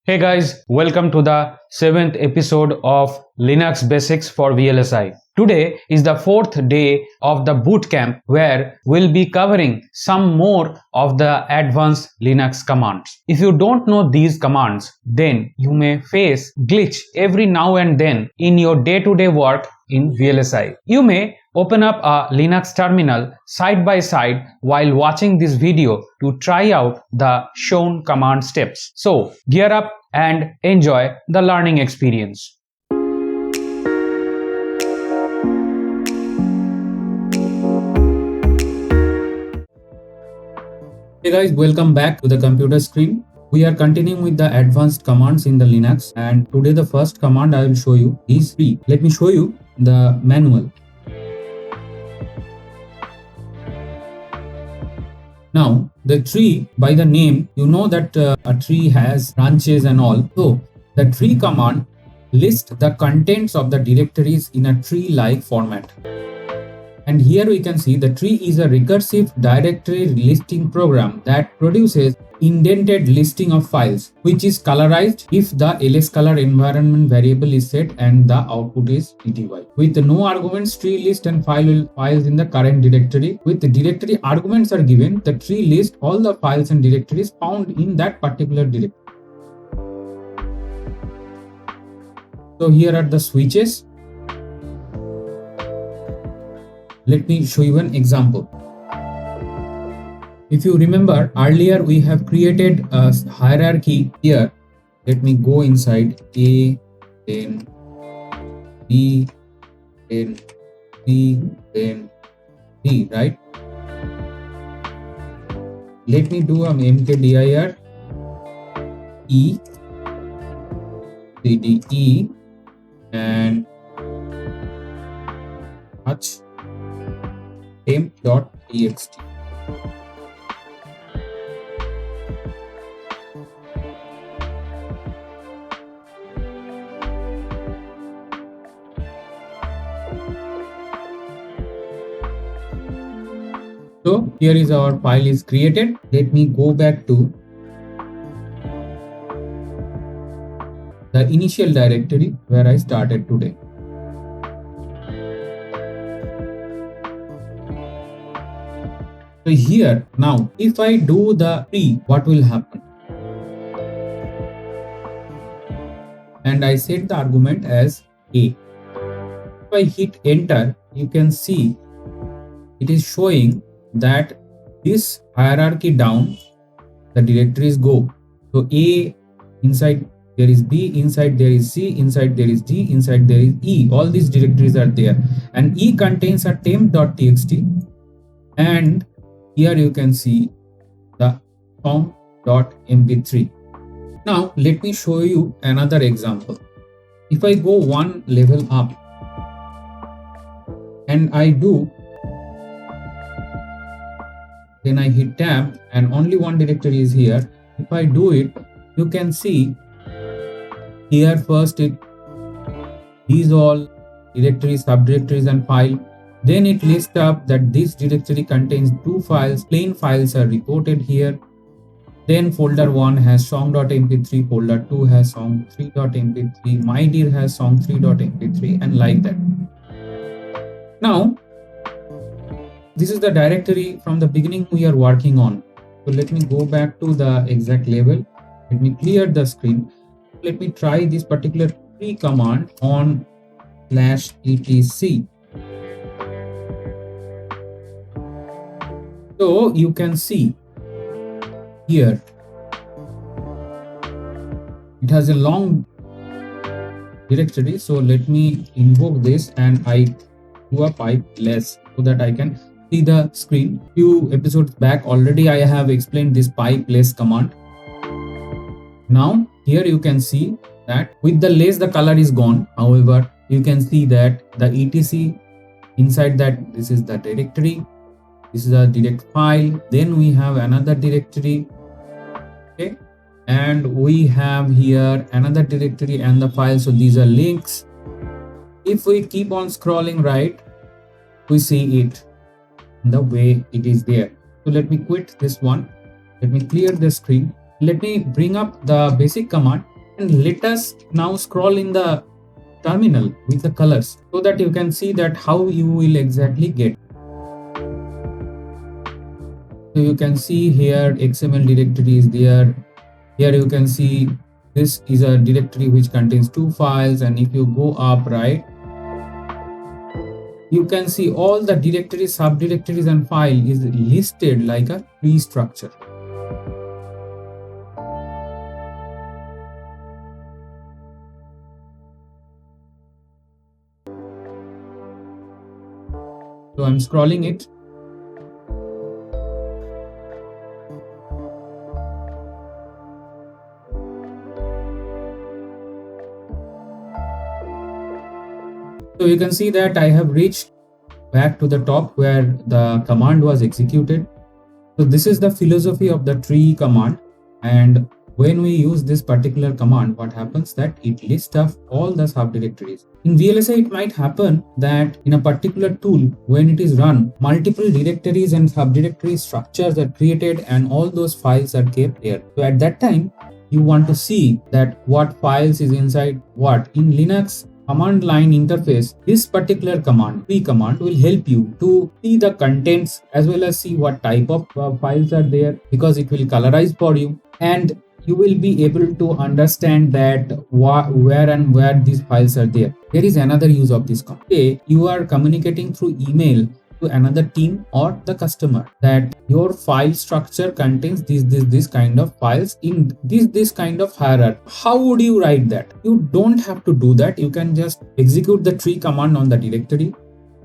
Hey guys, welcome to the 7th episode of Linux Basics for VLSI. Today is the 4th day of the bootcamp where we'll be covering some more of the advanced Linux commands. If you don't know these commands, then you may face glitch every now and then in your day-to-day work in VLSI. You may open up a Linux terminal side by side while watching this video to try out the shown command steps. So gear up and enjoy the learning experience. Hey guys, welcome back to the computer screen. We are continuing with the advanced commands in the Linux, and today the first command I will show you is tree. Let me show you the manual. Now, the tree, by the name, you know that a tree has branches and all. So, the tree command lists the contents of the directories in a tree-like format. And here we can see the tree is a recursive directory listing program that produces indented listing of files, which is colorized if the lscolor environment variable is set and the output is tty. With no arguments, tree list and files in the current directory. With the directory arguments are given, the tree lists all the files and directories found in that particular directory. So here are the switches. Let me show you an example. If you remember, earlier we have created a hierarchy here. Let me go inside A, then B, then C, then D, right? Let me do a mkdir E, cde, and touch temp.txt. So here is our file is created. Let me go back to the initial directory where I started today. So here now, if I do the tree, what will happen? And I set the argument as A. If I hit enter, you can see it is showing that this hierarchy down, the directories go. So A, inside there is B, inside there is C, inside there is D, inside there is E. All these directories are there. And E contains a temp.txt. And here you can see the song.mp3. Now let me show you another example. If I go one level up and I do, then I hit tab and only one directory is here. If I do it, you can see here first these all directories, subdirectories and file. Then it lists up that this directory contains two files. Plain files are reported here. Then folder 1 has song.mp3, folder 2 has song3.mp3, mydir has song3.mp3, and like that. Now, this is the directory from the beginning we are working on. So let me go back to the exact level. Let me clear the screen. Let me try this particular tree command on /etc. So you can see here it has a long directory. So let me invoke this and I do a pipe less so that I can see the screen. Few episodes back already I have explained this pipe less command. Now here you can see that with the less the color is gone. However, you can see that the etc inside that this is the directory. This is a direct file. Then we have another directory. Okay. And we have here another directory and the file. So these are links. If we keep on scrolling right, we see it the way it is there. So let me quit this one. Let me clear the screen. Let me bring up the basic command. And let us now scroll in the terminal with the colors so that you can see that how you will exactly get. So you can see here XML directory is there. Here you can see this is a directory which contains 2 files, and if you go up right, you can see all the directories, subdirectories and file is listed like a tree structure. So I'm scrolling it. So you can see that I have reached back to the top where the command was executed. So this is the philosophy of the tree command, and when we use this particular command, what happens that it lists off all the subdirectories. In VLSI, it might happen that in a particular tool, when it is run, multiple directories and subdirectory structures are created and all those files are kept there. So at that time, you want to see that what files is inside what. In Linux command line interface, this particular command, tree command, will help you to see the contents as well as see what type of files are there, because it will colorize for you, and you will be able to understand that where these files are there. There is another use of this command. Say you are communicating through email to another team or the customer that your file structure contains this kind of files in this kind of hierarchy. How would you write that? You don't have to do that. You can just execute the tree command on the directory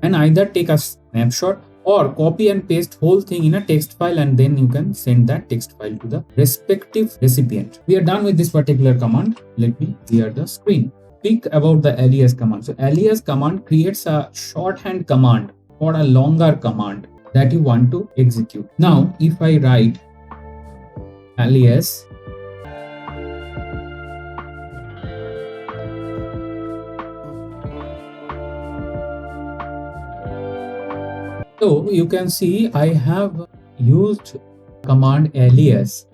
and either take a snapshot or copy and paste whole thing in a text file, and then you can send that text file to the respective recipient. We are done with this particular command. Let me clear the screen. Speak about the alias command. So alias command creates a shorthand command or a longer command that you want to execute. Now, if I write alias so you can see I have used command alias,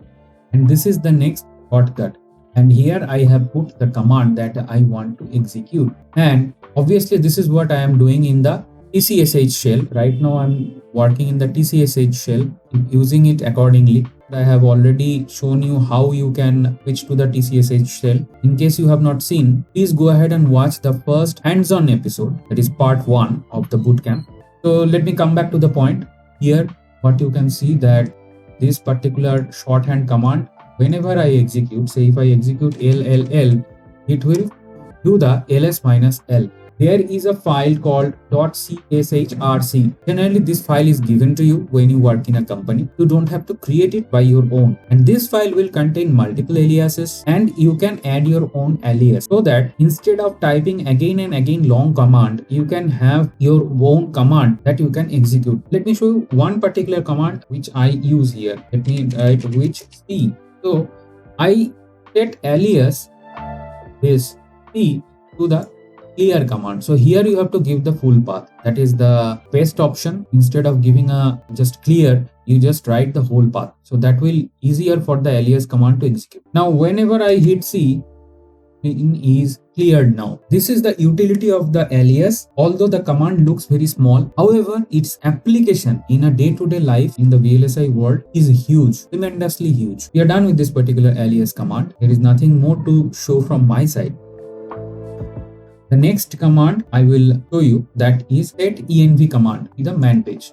and this is the next shortcut, and here I have put the command that I want to execute, and obviously this is what I am doing in the TCSH shell. Right now I'm working in the TCSH shell, using it accordingly. I have already shown you how you can switch to the TCSH shell. In case you have not seen, please go ahead and watch the first hands-on episode, that is part 1 of the bootcamp. So let me come back to the point. Here what you can see that this particular shorthand command, whenever I execute, say if I execute LLL, it will do the ls-l. There is a file called .cshrc. Generally, this file is given to you when you work in a company. You don't have to create it by your own. And this file will contain multiple aliases, and you can add your own alias, so that instead of typing again and again long command, you can have your own command that you can execute. Let me show you one particular command which I use here. Let me write which C. So I set alias this C to the clear command. So here you have to give the full path, that is the best option. Instead of giving a just clear, you just write the whole path, so that will easier for the alias command to execute. Now whenever I hit C, it is cleared. Now this is the utility of the alias. Although the command looks very small, however its application in a day-to-day life in the VLSI world is huge, tremendously huge. We are done with this particular alias command. There is nothing more to show from my side. The next command I will show you, that is setenv command in the man page.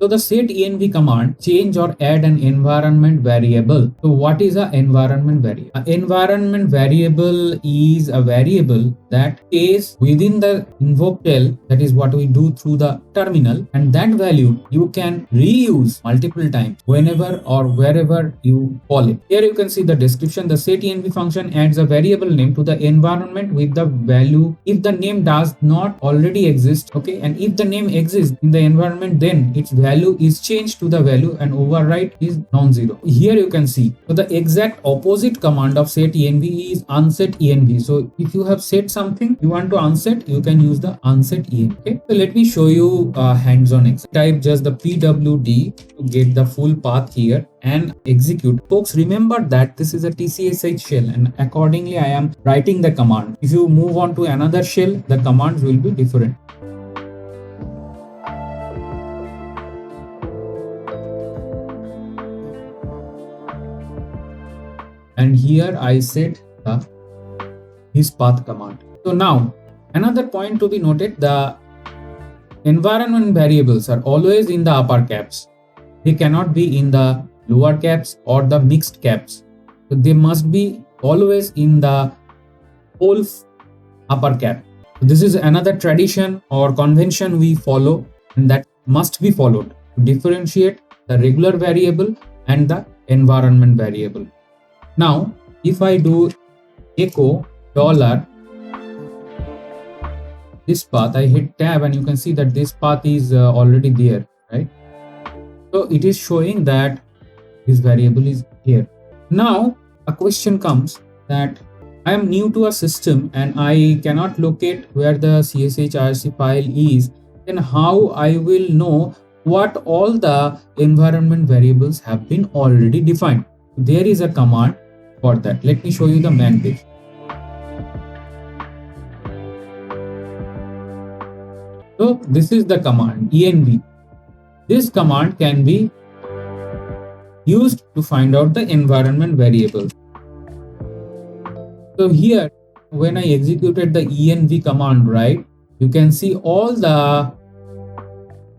So the setenv command change or add an environment variable. So what is an environment variable? An environment variable is a variable that stays within the invoke shell, that is what we do through the terminal, and that value you can reuse multiple times whenever or wherever you call it. Here you can see the description. The setenv function adds a variable name to the environment with the value if the name does not already exist, okay, and if the name exists in the environment, then its value value is changed to the value and overwrite is non-zero. Here you can see, so the exact opposite command of set env is unset env. So if you have set something you want to unset, you can use the unset env. Okay, so let me show you hands-on example. Type just the pwd to get the full path here and execute. Folks, remember that this is a TCSH shell and accordingly I am writing the command. If you move on to another shell, the commands will be different. And here I set his path command. So now another point to be noted, the environment variables are always in the upper caps. They cannot be in the lower caps or the mixed caps. So they must be always in the whole upper cap. So this is another tradition or convention we follow, and that must be followed to differentiate the regular variable and the environment variable. Now, if I do echo dollar this path, I hit tab and you can see that this path is already there, right? So it is showing that this variable is here. Now a question comes that I am new to a system and I cannot locate where the CSHRC file is. Then how I will know what all the environment variables have been already defined? There is a command for that. Let me show you the man page. So this is the command env. This command can be used to find out the environment variable. So here when I executed the env command, right, you can see all the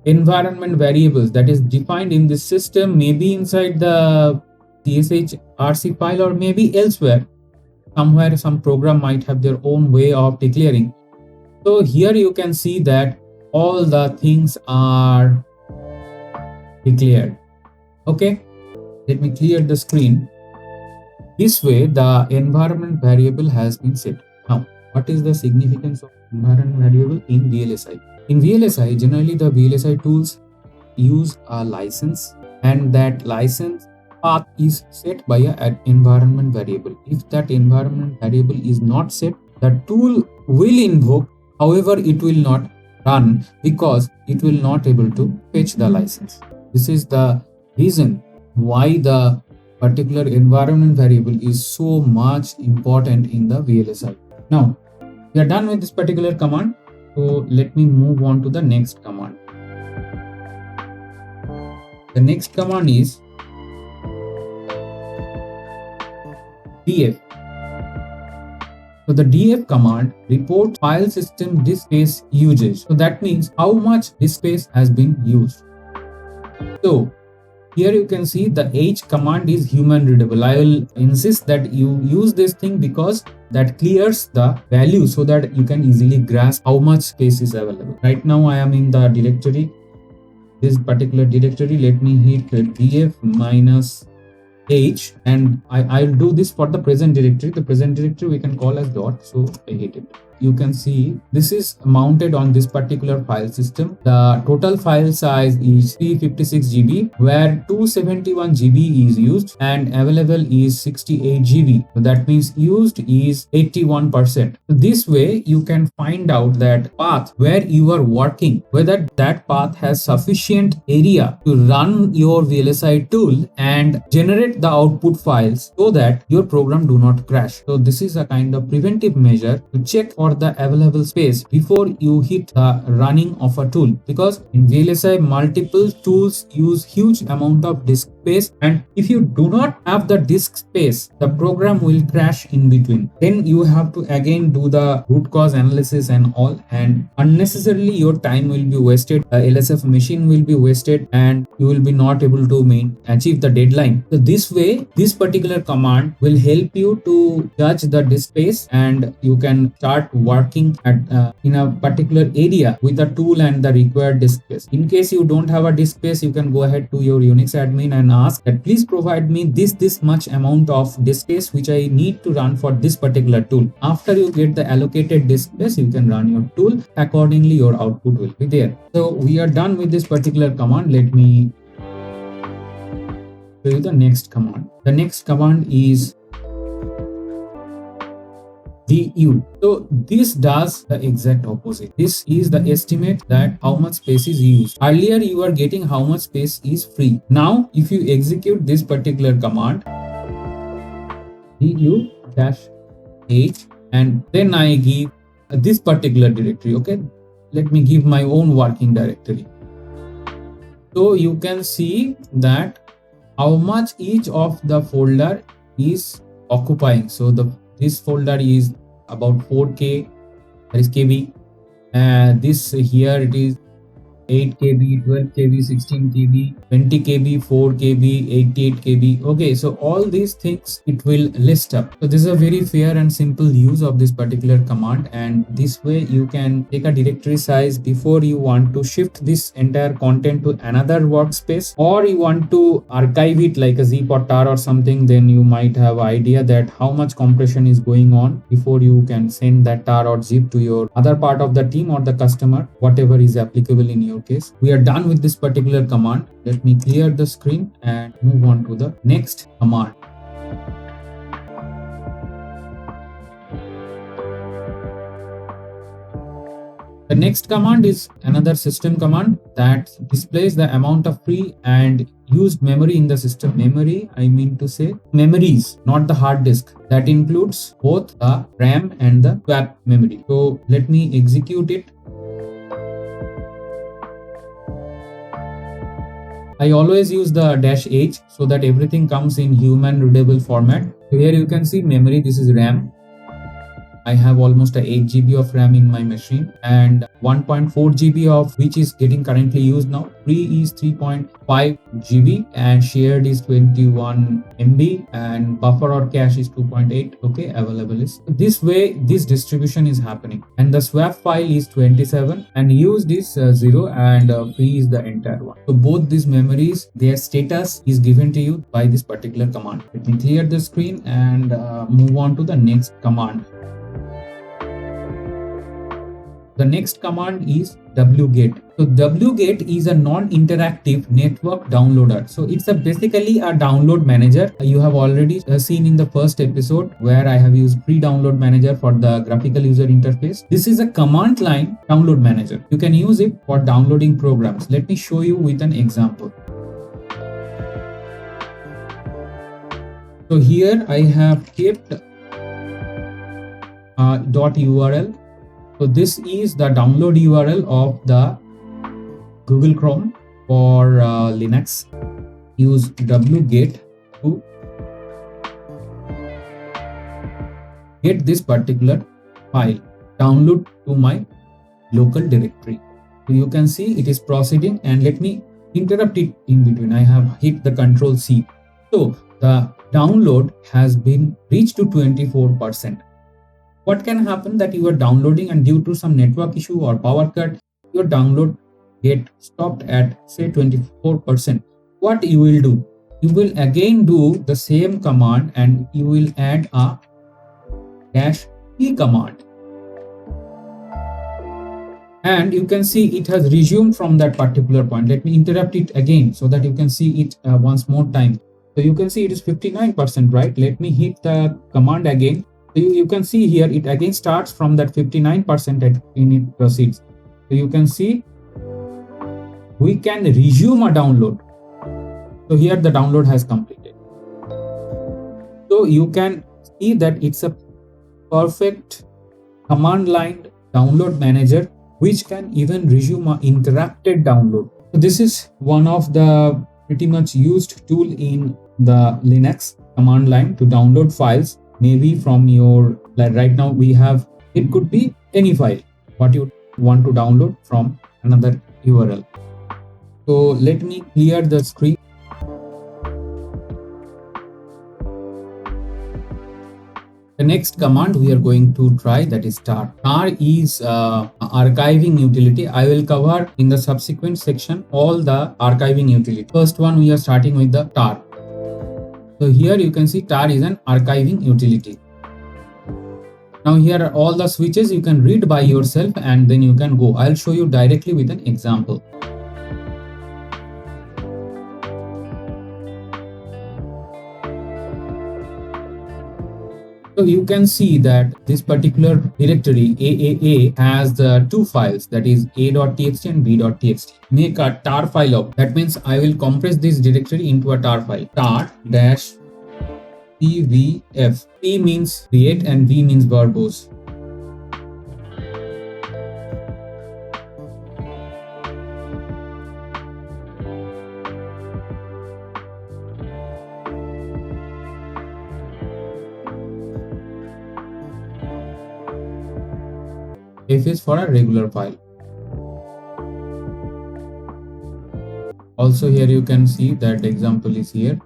environment variables that is defined in this system, maybe inside the CSHRC file or maybe elsewhere. Somewhere some program might have their own way of declaring. So here you can see that all the things are declared. Okay, let me clear the screen. This way the environment variable has been set. Now, what is the significance of environment variable in VLSI? In VLSI, generally the VLSI tools use a license, and that license path is set by an environment variable. If that environment variable is not set, the tool will invoke, however it will not run because it will not able to fetch the license. This is the reason why the particular environment variable is so much important in the VLSI. Now we are done with this particular command, so let me move on to the next command. The next command is df. So the df command reports file system disk space usage. So that means how much disk space has been used. So here you can see the H command is human readable. I will insist that you use this thing because that clears the value so that you can easily grasp how much space is available. Right now I am in the directory, this particular directory. Let me hit df minus H, and I'll do this for the present directory. The present directory we can call as dot, so I hit it. You can see this is mounted on this particular file system. The total file size is 356 GB, where 271 GB is used and available is 68 GB. So that means used is 81%. This way you can find out that path where you are working, whether that path has sufficient area to run your VLSI tool and generate the output files so that your program do not crash. So this is a kind of preventive measure to check for the available space before you hit the running of a tool, because in VLSI multiple tools use huge amount of disk space, and if you do not have the disk space, the program will crash in between. Then you have to again do the root cause analysis and all, and unnecessarily your time will be wasted, the LSF machine will be wasted, and you will be not able to achieve the deadline. So this way, this particular command will help you to judge the disk space, and you can start working at in a particular area with a tool and the required disk space. In case you don't have a disk space, you can go ahead to your Unix admin and ask that please provide me this much amount of disk space which I need to run for this particular tool. After you get the allocated disk space, you can run your tool. Accordingly, your output will be there. So we are done with this particular command. Let me show you the next command. The next command is du. So this does the exact opposite. This is the estimate that how much space is used. Earlier you are getting how much space is free. Now if you execute this particular command du-h and then I give this particular directory. Okay, let me give my own working directory. So you can see that how much each of the folder is occupying. So this folder is about 4K, that is KB, and this here it is 8 KB, 12 KB, 16 KB, 20 KB, 4 KB, 88 KB. Okay, so all these things it will list up. So this is a very fair and simple use of this particular command, and this way you can take a directory size before you want to shift this entire content to another workspace, or you want to archive it like a zip or tar or something. Then you might have idea that how much compression is going on before you can send that tar or zip to your other part of the team or the customer, whatever is applicable in your case. We are done with this particular command. Let me clear the screen and move on to the next command. The next command is another system command that displays the amount of free and used memory in the system. Memory, I mean to say memories, not the hard disk. That includes both the RAM and the swap memory. So let me execute it. I always use the -h so that everything comes in human readable format. So here you can see memory, this is RAM. I have almost a 8 GB of RAM in my machine and 1.4 GB of which is getting currently used now. Free is 3.5 GB and shared is 21 MB and buffer or cache is 2.8. Okay, available is. This way this distribution is happening, and the swap file is 27 and used is 0 and free is the entire one. So both these memories, their status is given to you by this particular command. Let me clear the screen and move on to the next command. The next command is wget. So wget is a non-interactive network downloader. So it's basically a download manager. You have already seen in the first episode where I have used pre-download manager for the graphical user interface. This is a command line download manager. You can use it for downloading programs. Let me show you with an example. So here I have kept .url. So this is the download URL of the Google Chrome for Linux. Use wget to get this particular file, download to my local directory. So you can see it is proceeding, and let me interrupt it in between. I have hit the Ctrl+C. So the download has been reached to 24%. What can happen that you are downloading and due to some network issue or power cut, your download get stopped at say 24%. What you will do? You will again do the same command and you will add a -p command. And you can see it has resumed from that particular point. Let me interrupt it again so that you can see it once more time. So you can see it is 59%, right? Let me hit the command again. You can see here it again starts from that 59% and it proceeds. So you can see we can resume a download. So here the download has completed. So you can see that it's a perfect command line download manager which can even resume an interrupted download. So this is one of the pretty much used tool in the Linux command line to download files. Maybe from your, like right now we have, it could be any file what you want to download from another URL. So let me clear the screen. The next command we are going to try, that is tar. Tar is archiving utility. I will cover in the subsequent section all the archiving utility. First one, we are starting with the tar. So here you can see tar is an archiving utility. Now here are all the switches. You can read by yourself and then you can go. I'll show you directly with an example. So you can see that this particular directory AAA has the two files, that is a.txt and b.txt. Make a tar file of. That means I will compress this directory into a tar file. tar-tvf. P means create and V means verbose. F is for a regular file. Also here you can see that example is here.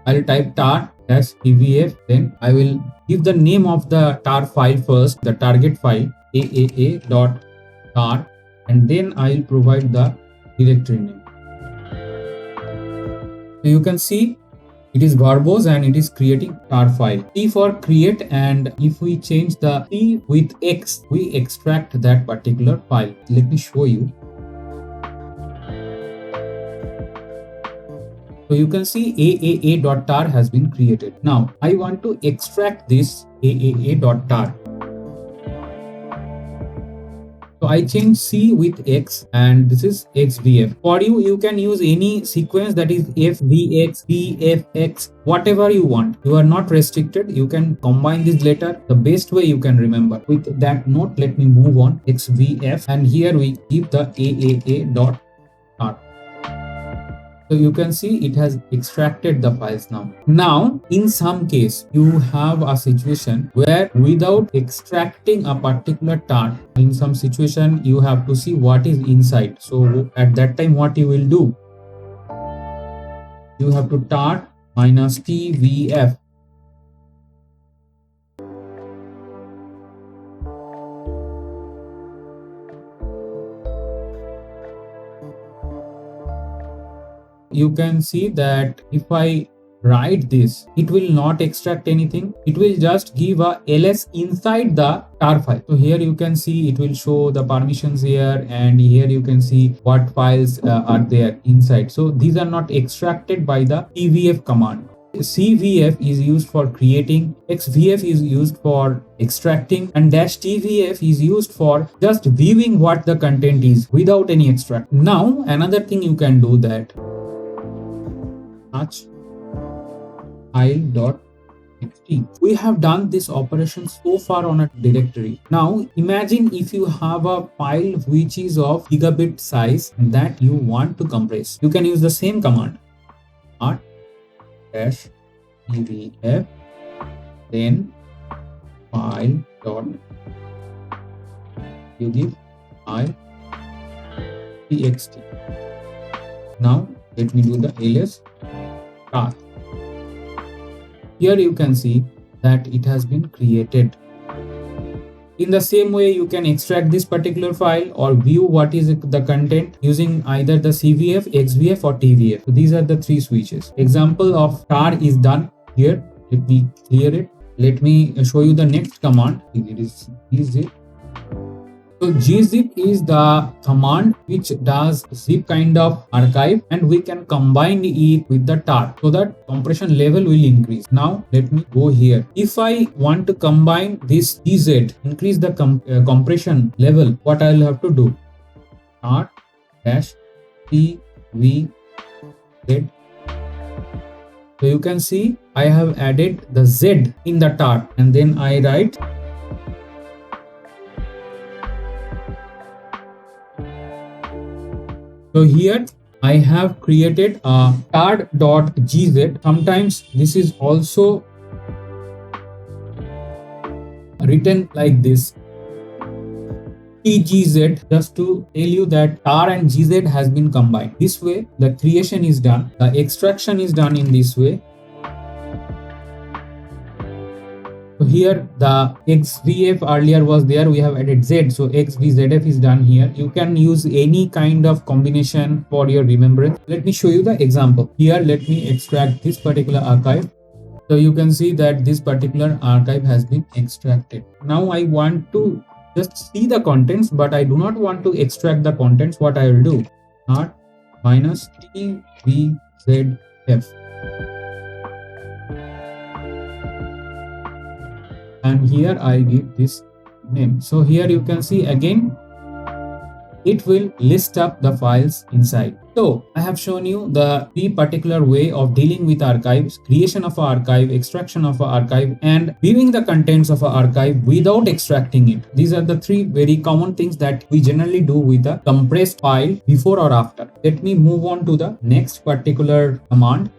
I'll type tar-tvf, then I will give the name of the tar file first, the target file aaa.tar, and then I'll provide the directory name. So you can see it is verbose and it is creating tar file. T for create, and if we change the T with X, we extract that particular file. Let me show you. So you can see aaa.tar has been created. Now I want to extract this aaa.tar. So I change C with X and this is XVF. For you, you can use any sequence, that is FVX, PFX, whatever you want. You are not restricted. You can combine this later the best way you can remember. With that note, let me move on. XVF, and here we keep the aaa.tar. So you can see it has extracted the files now. Now, in some case, you have a situation where without extracting a particular tar, in some situation, you have to see what is inside. So at that time, what you will do? You have to tar minus tvf. You can see that if I write this, it will not extract anything. It will just give a ls inside the tar file. So here you can see it will show the permissions here, and here you can see what files are there inside. So these are not extracted by the tvf command. CVF is used for creating, XVF is used for extracting, and -tvf is used for just viewing what the content is without any extract. Now another thing you can do, that file.txt. We have done this operation so far on a directory. Now imagine if you have a file which is of gigabit size that you want to compress. You can use the same command, art-tvf, then file dot, you give file txt. Now let me do the ls tar. Here you can see that it has been created. In the same way, you can extract this particular file or view what is the content using either the CVF, XVF or TVF. So these are the three switches. Example of tar is done here. Let me clear it. Let me show you the next command. It is gzip. So gzip is the command which does zip kind of archive, and we can combine it with the tar so that compression level will increase. Now let me go here. If I want to combine this tz, increase the compression level, what I will have to do? tar-tvz. So you can see I have added the z in the tar, and then I write so here I have created a tar.gz. Sometimes this is also written like this, tgz, just to tell you that tar and gz has been combined. This way the creation is done, the extraction is done in this way. here the xvf earlier was there, we have added z, so xvzf is done here. You can use any kind of combination for your remembrance. Let me show you the example. Here let me extract this particular archive. So you can see that this particular archive has been extracted. Now I want to just see the contents, but I do not want to extract the contents. What I will do, not minus tvzf. And here I give this name. So here you can see again it will list up the files inside. So I have shown you the three particular way of dealing with archives: creation of an archive, extraction of an archive, and viewing the contents of an archive without extracting it. These are the three very common things that we generally do with a compressed file before or after. Let me move on to the next particular command.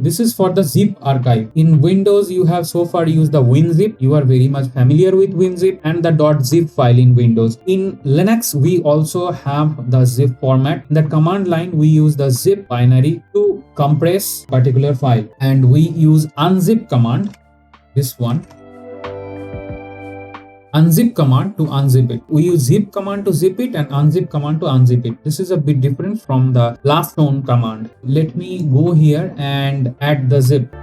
This is for the zip archive. In Windows, you have so far used the WinZip. You are very much familiar with WinZip and the .zip file in Windows. In Linux, we also have the zip format. In the command line, we use the zip binary to compress particular file, and we use unzip command, this one. Unzip command to unzip it. We use zip command to zip it and unzip command to unzip it. This is a bit different from the last known command. Let me go here and add the zip.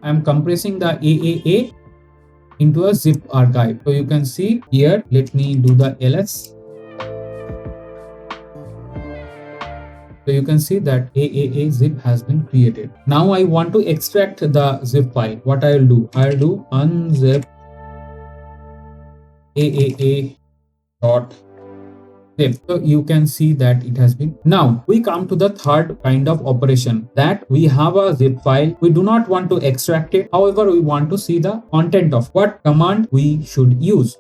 I am compressing the AAA into a zip archive. So you can see here, let me do the ls. So you can see that AAA zip has been created. Now I want to extract the zip file. What I will do? I will do unzip AAA dot zip. So you can see that it has been. Now we come to the third kind of operation, that we have a zip file. We do not want to extract it. However, we want to see the content of what command we should use.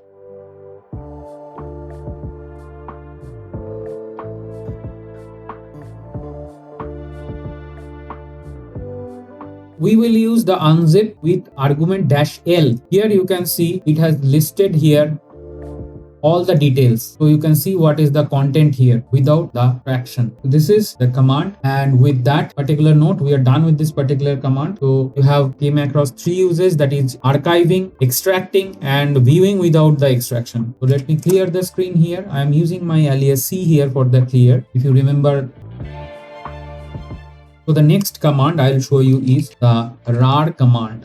We will use the unzip with argument -l. Here you can see it has listed here all the details. So you can see what is the content here without the fraction. This is the command, and with that particular note, we are done with this particular command. So you have came across three uses, that is archiving, extracting, and viewing without the extraction. So let me clear the screen here. I am using my alias C here for the clear. If you remember. So the next command I'll show you is the rar command.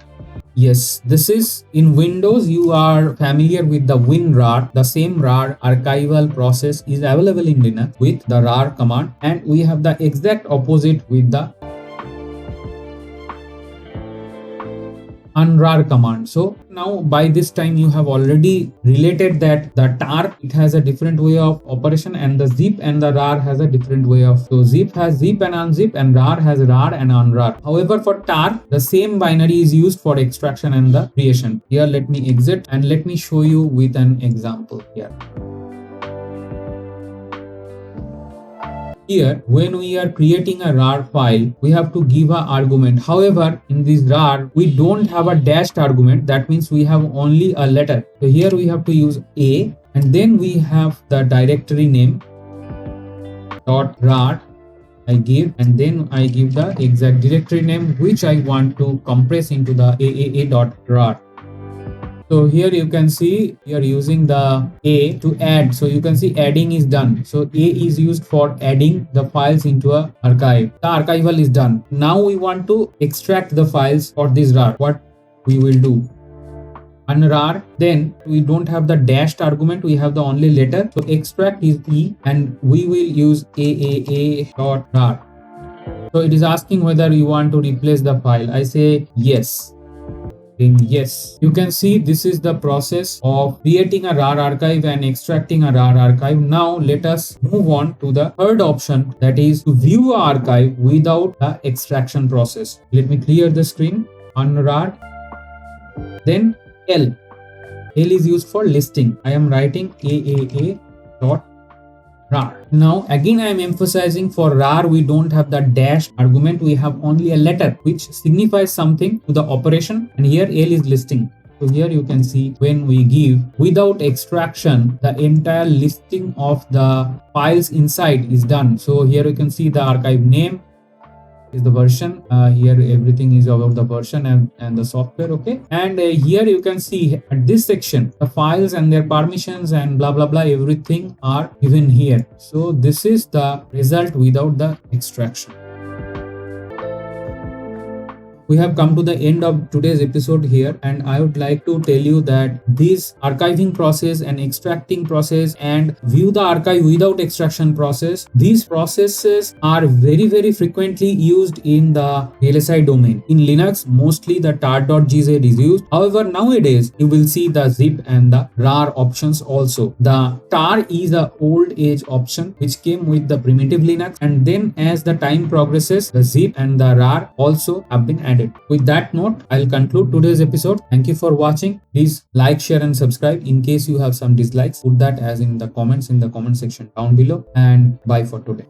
Yes, this is in Windows. You are familiar with the WinRAR. The same RAR archival process is available in Linux with the rar command, and we have the exact opposite with the unrar command. So now by this time you have already related that the tar, it has a different way of operation, and the zip and the rar has a different way of. So zip has zip and unzip, and rar has rar and unrar. However, for tar, the same binary is used for extraction and the creation. Here let me exit and let me show you with an example here. Here, when we are creating a rar file, we have to give an argument. However, in this rar, we don't have a dashed argument. That means we have only a letter. So here we have to use A, and then we have the directory name dot rar I give, and then I give the exact directory name which I want to compress into the AAA.rar. So here you can see we are using the A to add. So you can see adding is done. So A is used for adding the files into a archive. The archival is done. Now we want to extract the files for this rar. What we will do? Unrar. Then we don't have the dashed argument. We have the only letter. So extract is E, and we will use AAA.rar. So it is asking whether you want to replace the file. I say yes. Yes, you can see this is the process of creating a rar archive and extracting a rar archive. Now let us move on to the third option, that is to view an archive without the extraction process. Let me clear the screen. Unrar. Then L. L is used for listing. I am writing AAA.rar. Now again I am emphasizing for rar we don't have the dash argument. We have only a letter which signifies something to the operation, and here L is listing. So here you can see when we give without extraction, the entire listing of the files inside is done. So here you can see the archive name is the version. Here everything is about the version and the software. Okay, and here you can see at this section the files and their permissions and blah blah blah, everything are given here. So this is the result without the extraction. We have come to the end of today's episode here, and I would like to tell you that this archiving process and extracting process and view the archive without extraction process, these processes are very frequently used in the VLSI domain. In Linux, mostly the tar.gz is used. However, nowadays you will see the zip and the rar options also. The tar is a old age option which came with the primitive Linux, and then as the time progresses, the zip and the rar also have been added. With that note, I'll conclude today's episode. Thank you for watching. Please like, share and subscribe. In case you have some dislikes, put that as in the comments in the comment section down below, and bye for today.